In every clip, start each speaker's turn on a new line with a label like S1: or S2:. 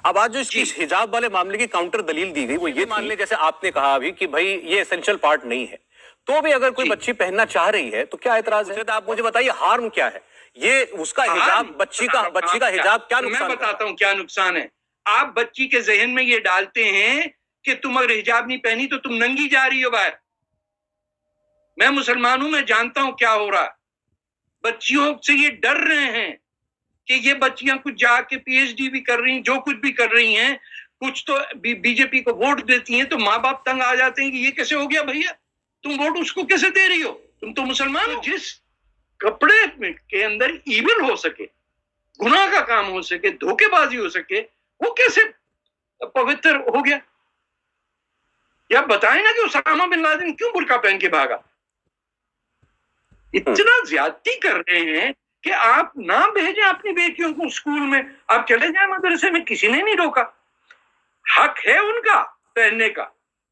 S1: اب آج جو اس کی حجاب والے معاملے کی کاؤنٹر دلیل دی گئی وہ یہ مان لیں جیسے آپ نے کہا ابھی کہ بھائی یہ اسینشل پارٹ نہیں ہے، تو بھی اگر کوئی بچی پہننا چاہ رہی ہے تو کیا اعتراض ہے؟ آپ مجھے بتائیے ہارم کیا ہے؟ یہ اس کا حجاب بچی کا حجاب کیا نقصان؟
S2: میں بتاتا ہوں کیا نقصان ہے۔ آپ بچی کے ذہن میں یہ ڈالتے ہیں کہ تم اگر حجاب نہیں پہنی تو تم ننگی جا رہی ہو باہر۔ میں مسلمان ہوں، میں جانتا ہوں کیا ہو رہا ہے۔ بچیوں سے یہ ڈر رہے ہیں کہ یہ بچیاں کچھ جا کے پی ایچ ڈی بھی کر رہی ہیں، جو کچھ بھی کر رہی ہیں، کچھ تو بی جے پی کو ووٹ دیتی ہیں تو ماں باپ تنگ آ جاتے ہیں کہ یہ کیسے ہو گیا بھیا، تم ووٹ اس کو کیسے دے رہی ہو، تم تو مسلمان ہو۔ جس کپڑے کے اندر ایول ہو سکے، گناہ کا کام ہو سکے، دھوکے بازی ہو سکے، وہ کیسے پوتر ہو گیا؟ یا بتائیں نا کہ اسامہ بن لادن کیوں برقع پہن کے بھاگا؟ اتنا زیادتی کر رہے ہیں کہ آپ نہ بھیجیں اپنی بیٹیوں کو اسکول میں، آپ چلے جائیں مدرسے میں، کسی نے نہیں روکا، حق ہے ان کا پہننے کا،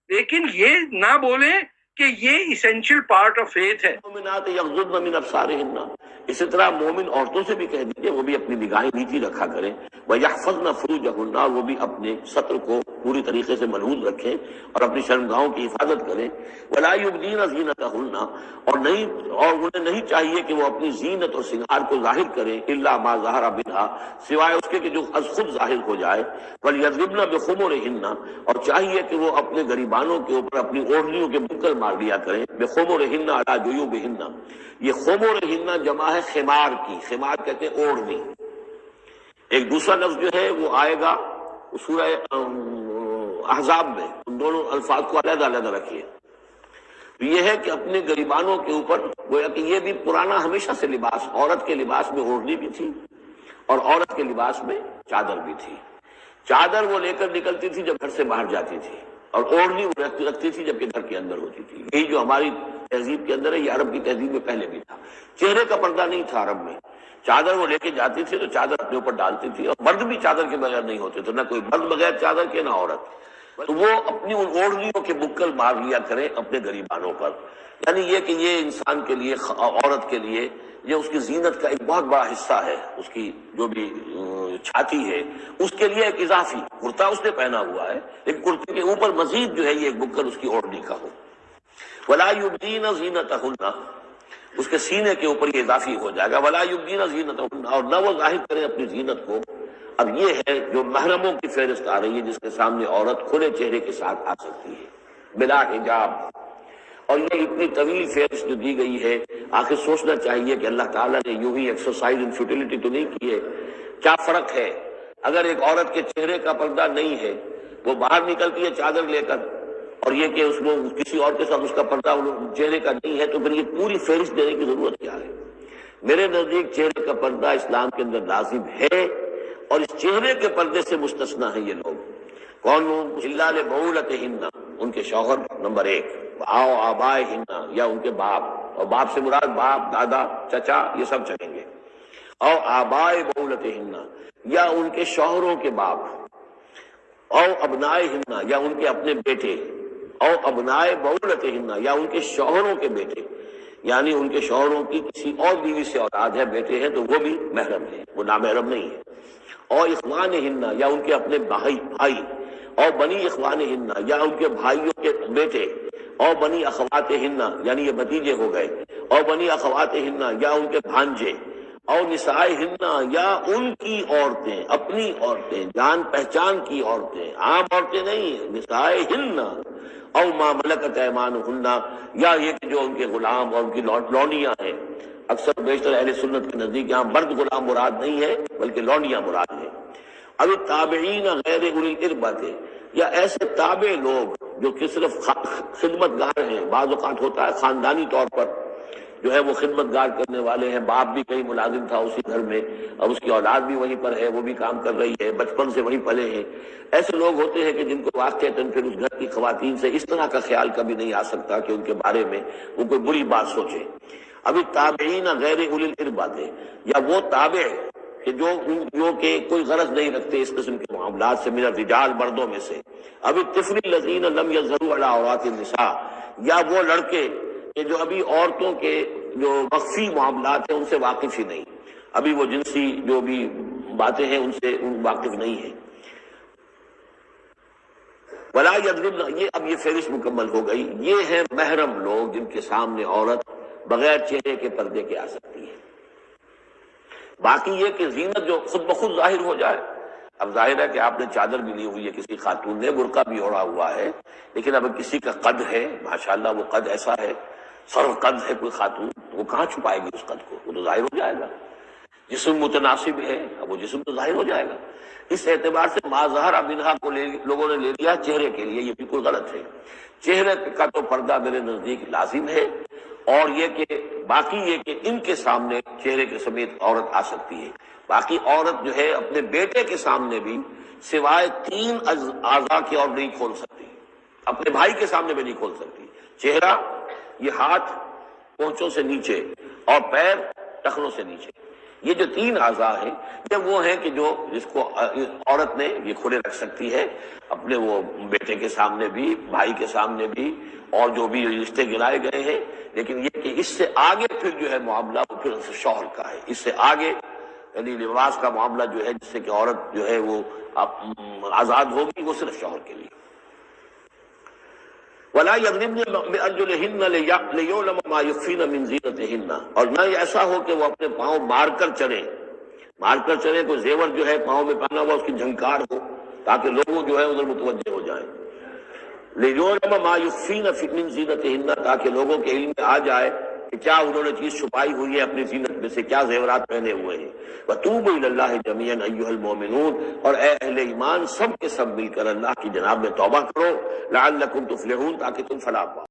S2: لیکن یہ نہ بولیں کہ یہ اسینشل پارٹ آف فیتھ ہے۔
S3: مومنات یغضضن من ابصارہن، اسی طرح مومن عورتوں سے بھی کہہ دیجیے وہ بھی اپنی نگاہیں نیچی رکھا کریں، وَيَحْفَظْنَ فُرُوجَهُنَّ، اور وہ بھی اپنے سطر کو پوری طریقے سے محفوظ رکھیں اور اپنی شرمگاہوں کی حفاظت کریں، وَلَا يُبْدِينَ زِينَتَهُنَّ، اور انہیں نہیں چاہیے کہ وہ اپنی زینت اور سنگار کو ظاہر کریں، إِلَّا مَا ظَهَرَ مِنْهَا، سوائے اس کے کہ جو از خود ظاہر ہو جائے، وَلْيَضْرِبْنَ بِخُمُرِهِنَّ، اور چاہیے کہ وہ اپنے گریبانوں کے اوپر اپنی اوڑھنیوں کے بکل مار دیا کریں، بِخُمُرِهِنَّ عَلَى جُيُوبِهِنَّ، یہ خمرہن جمع ہے خمار کی، خمار کہتے ہیں اوڑھنی۔ ایک دوسرا لفظ جو ہے وہ آئے گا سورہ احزاب میں، ان دونوں الفاظ کو علیحدہ علیحدہ رکھیے۔ یہ ہے کہ اپنے گریبانوں کے اوپر، گویا کہ یہ بھی پرانا ہمیشہ سے لباس، عورت کے لباس میں اوڑھنی بھی تھی اور عورت کے لباس میں چادر بھی تھی۔ چادر وہ لے کر نکلتی تھی جب گھر سے باہر جاتی تھی، اور اوڑھنی وہ رکھتی تھی جب کہ گھر کے اندر ہوتی تھی۔ یہی جو ہماری تہذیب کے اندر ہے، یہ عرب کی تہذیب میں پہلے بھی تھا۔ چہرے کا پردہ نہیں تھا عرب میں، چادر وہ لے کے جاتی تھی تو چادر اپنے اوپر ڈالتی تھی، اور مرد بھی چادر کے بغیر نہیں ہوتے تھے، نہ کوئی مرد بغیر چادر کے نہ عورت۔ تو وہ اپنی ان اوڑھنیوں کے بکل مار لیا کریں اپنے گریبانوں پر، یعنی یہ کہ یہ انسان کے لیے، عورت کے لیے، یہ اس کی زینت کا ایک بہت بڑا حصہ ہے، اس کی جو بھی چھاتی ہے اس کے لیے ایک اضافی کرتا اس نے پہنا ہوا ہے، لیکن کرتے کے اوپر مزید جو ہے یہ ایک بکل اس کی اوڑھنی کا ہو۔ وَلَا يُبْدِينَ زِينَتَهُنَّ، اس کے سینے کے اوپر یہ اضافی ہو جائے گا، وَلَا يُبْدِينَ زِينَتَهُنَّ، اور نہ وہ ظاہر کرے اپنی زینت کو۔ اب یہ ہے جو محرموں کی فہرست آ رہی ہے، جس کے سامنے عورت کھلے چہرے کے ساتھ آ سکتی ہے بلا حجاب، اور یہ اتنی طویل فہرست جو دی گئی ہے، آخر سوچنا چاہیے کہ اللہ تعالیٰ نے یوں ہی ایکسرسائز ان فیوٹیلٹی تو نہیں کی ہے۔ کیا فرق ہے اگر ایک عورت کے چہرے کا پردہ نہیں ہے، وہ باہر نکلتی ہے چادر لے کر، اور یہ کہ اس میں کسی اور کے ساتھ اس کا پردہ چہرے کا نہیں ہے، تو پھر یہ پوری فہرست دینے کی ضرورت کیا ہے؟ میرے نزدیک چہرے کا پردہ اسلام کے اندر لازم ہے، اور اس چہرے کے پردے سے مستثنیٰ ہیں یہ لوگ۔ کون لوگ؟ الا لبعولتہن، ان کے شوہر نمبر ایک، آو آبائہن، یا ان کے باپ، اور باپ سے مراد باپ، دادا، چچا، یہ سب چلیں گے، او آبائے بعولتہن، یا ان کے شوہروں کے باپ، او ابنائہن، یا ان کے اپنے بیٹے، او ابنائے بعولتہن، یا ان کے شوہروں کے بیٹے، یعنی ان کے شوہروں کی کسی اور بیوی سے اولاد ہے، بیٹے ہیں، تو وہ بھی محرم ہے، وہ نامحرم نہیں ہے۔ اور اخوانہن، یا ان کے اپنے بھائی، اور بنی اخوانہن، یا ان کے بھائیوں کے بیٹے، اور بنی اخواتہن، یعنی یہ بھتیجے ہو گئے، اور بنی اخواتہن، یا ان کے بھانجے، اور نسائہن، یا ان کی عورتیں، اپنی عورتیں، جان پہچان کی عورتیں، عام عورتیں نہیں، نسائہن، او ما ملکت ایمانہن، یا یہ کہ جو ان کے غلام اور ان کی لونڈیاں ہیں۔ اکثر بیشتر اہل سنت کے نزدیک یہاں مرد غلام مراد نہیں ہے بلکہ لونڈیاں مراد ہیں۔ اب تابعین غیر اولی الاربۃ، یا ایسے تابع لوگ جو کہ صرف خدمت گار ہیں، بعض اوقات ہوتا ہے خاندانی طور پر جو ہے وہ خدمت گار کرنے والے ہیں، باپ بھی کہیں ملازم تھا اسی گھر میں، اب اس کی اولاد بھی وہیں پر ہے، وہ بھی کام کر رہی ہے، بچپن سے وہیں پلے ہیں۔ ایسے لوگ ہوتے ہیں کہ جن کو واقعتاً پھر اس گھر کی خواتین سے اس طرح کا خیال کبھی نہیں آ سکتا کہ ان کے بارے میں وہ کوئی بری بات سوچے۔ ابھی تابعین غیر اولی الاربۃ، یا وہ تابع کہ جو کہ کوئی غرض نہیں رکھتے اس قسم کے معاملات سے، من الرجال، مردوں میں سے۔ ابھی الطفل الذین لم یظہروا علی عورات النساء، یا وہ لڑکے کہ جو ابھی عورتوں کے جو مخفی معاملات ہیں ان سے واقف ہی نہیں، ابھی وہ جنسی جو بھی باتیں ہیں ان سے واقف نہیں ہیں۔ ولا یضربن، یہ اب یہ فہرست مکمل ہو گئی. یہ ہیں محرم لوگ جن کے سامنے عورت بغیر چہرے کے پردے کے آ سکتی ہے. باقی یہ کہ زینت جو خود بخود ظاہر ہو جائے. اب ظاہر ہے کہ آپ نے چادر بھی لی ہوئی ہے کسی خاتون نے، برقع بھی اوڑھا ہوا ہے، لیکن اب کسی کا قد ہے ماشاءاللہ، وہ قد ایسا ہے، سر قد ہے کوئی خاتون، تو وہ کہاں چھپائے گی اس قد کو؟ وہ تو ظاہر ہو جائے گا. جسم متناسب ہے، اب وہ جسم تو ظاہر ہو جائے گا. اس اعتبار سے ما ظہر منہا کو لوگوں نے لے لیا چہرے کے لیے. یہ بالکل غلط ہے. چہرے کا تو پردہ میرے نزدیک لازم ہے، اور یہ کہ باقی یہ کہ ان کے سامنے چہرے کے سمیت عورت آ سکتی ہے. باقی عورت جو ہے اپنے بیٹے کے سامنے بھی سوائے 3 اعضاء کے اور نہیں کھول سکتی. اپنے بھائی کے سامنے بھی نہیں کھول سکتی. چہرہ، یہ ہاتھ پونچوں سے نیچے، اور پیر ٹخنوں سے نیچے. یہ جو 3 اعضاء ہیں یہ وہ ہیں کہ جو جس کو عورت نے یہ کھلے رکھ سکتی ہے، اپنے وہ بیٹے کے سامنے بھی، بھائی کے سامنے بھی، اور جو بھی رشتے گرائے گئے ہیں. لیکن یہ کہ اس سے آگے پھر جو ہے معاملہ وہ پھر شوہر کا ہے. اس سے آگے یعنی لباس کا معاملہ جو ہے جس سے کہ عورت جو ہے وہ آزاد ہوگی، وہ صرف شوہر کے لیے. وَلَا يَضْرِبْنَ بِأَرْجُلِهِنَّ لِيُعْلَمَ مَا يُخْفِينَ مِنْ زِينَتِهِنَّ، اور نہ یہ ایسا ہو کہ وہ اپنے پاؤں مار کر چلیں، کوئی زیور جو ہے پاؤں میں پہنا ہوا اس کی جھنکار ہو تاکہ لوگ جو ہے ادھر متوجہ ہو جائیں. لِيُعْلَمَ مَا يُخْفِينَ مِنْ زِينَتِهِنَّ، تاکہ لوگوں کے علم میں آ جائے کہ کیا انہوں نے چیز چھپائی ہوئی ہے اپنی زینت میں سے، کیا زیورات پہنے ہوئے ہیں. وَتُوبُوا إِلَى اللَّهِ جَمِيعًا أَيُّهَا الْمُؤْمِنُونَ، اور اے اہل ایمان سب کے سب مل کر اللہ کی جناب میں توبہ کرو، لعلکم تفلحون، تاکہ تم فلاح پاؤ.